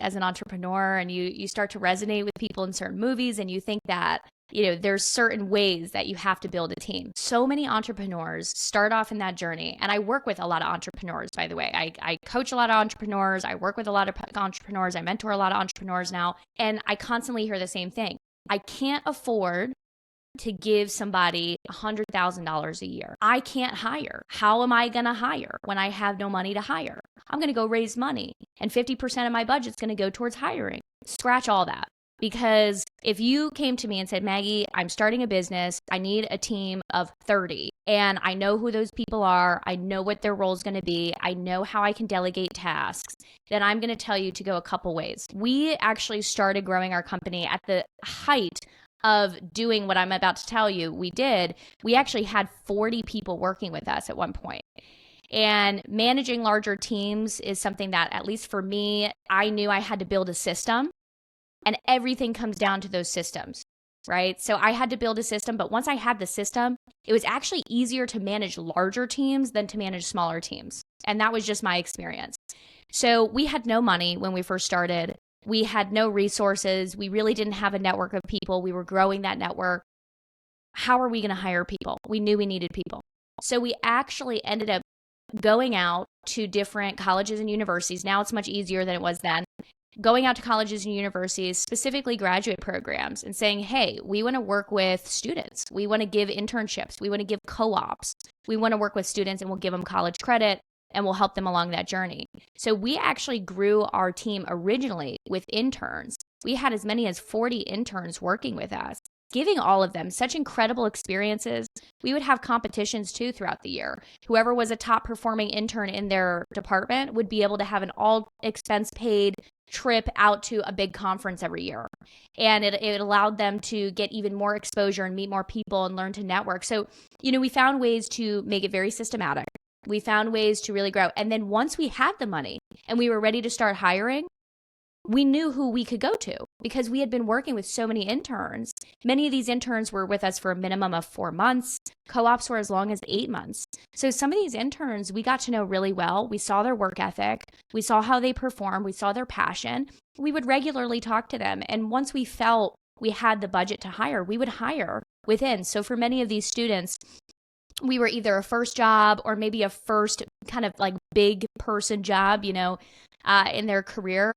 as an entrepreneur and you start to resonate with people in certain movies and you think that, there's certain ways that you have to build a team. So many entrepreneurs start off in that journey. And I work with a lot of entrepreneurs, by the way. I coach a lot of entrepreneurs. I work with a lot of entrepreneurs. I mentor a lot of entrepreneurs now. And I constantly hear the same thing. I can't afford to give somebody $100,000 a year. I can't hire. How am I going to hire when I have no money to hire? I'm going to go raise money and 50% of my budget's going to go towards hiring. Scratch all that. Because if you came to me and said, Maggie, I'm starting a business, I need a team of 30, and I know who those people are, I know what their role is going to be, I know how I can delegate tasks, then I'm going to tell you to go a couple ways. We actually started growing our company at the height of doing what I'm about to tell you we did. We actually had 40 people working with us at one point. And managing larger teams is something that, at least for me, I knew I had to build a system. And everything comes down to those systems, right? So I had to build a system, but once I had the system, it was actually easier to manage larger teams than to manage smaller teams. And that was just my experience. So we had no money when we first started. We had no resources. We really didn't have a network of people. We were growing that network. How are we going to hire people? We knew we needed people. So we actually ended up going out to different colleges and universities. Now it's much easier than it was then. Going out to colleges and universities, specifically graduate programs, and saying, hey, we want to work with students. We want to give internships. We want to give co-ops. We want to work with students and we'll give them college credit and we'll help them along that journey. So we actually grew our team originally with interns. We had as many as 40 interns working with us, giving all of them such incredible experiences. We would have competitions too throughout the year. Whoever was a top performing intern in their department would be able to have an all expense paid trip out to a big conference every year. And it allowed them to get even more exposure and meet more people and learn to network. So, we found ways to make it very systematic. We found ways to really grow. And then once we had the money and we were ready to start hiring, we knew who we could go to because we had been working with so many interns. Many of these interns were with us for a minimum of 4 months. Co-ops were as long as 8 months. So some of these interns we got to know really well. We saw their work ethic. We saw how they performed. We saw their passion. We would regularly talk to them. And once we felt we had the budget to hire, we would hire within. So for many of these students, we were either a first job or maybe a first kind of like big person job, in their career,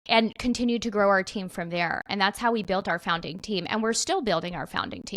and continued to grow our team from there. And that's how we built our founding team. And we're still building our founding team.